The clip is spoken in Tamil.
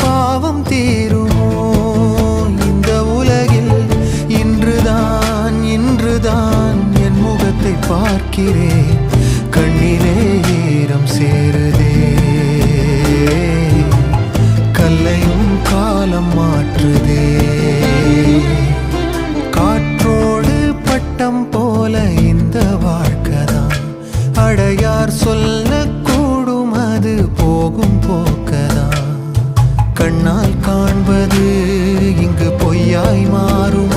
பாவம் தீருமோ இந்த உலகில்? இன்றுதான் என் முகத்தை பார்க்கிறேன், கண்ணிலே ஈரம் சேருதே. கல்லையும் காலம் மாற்றுதே. காற்றோடு பட்டம் போல இந்த வாழ்க்கைதான், அடையார் சொல்லக்கூடும் அது போகும் போக்கதான். கண்ணால் காண்பது இங்கு பொய்யாய் மாறும்.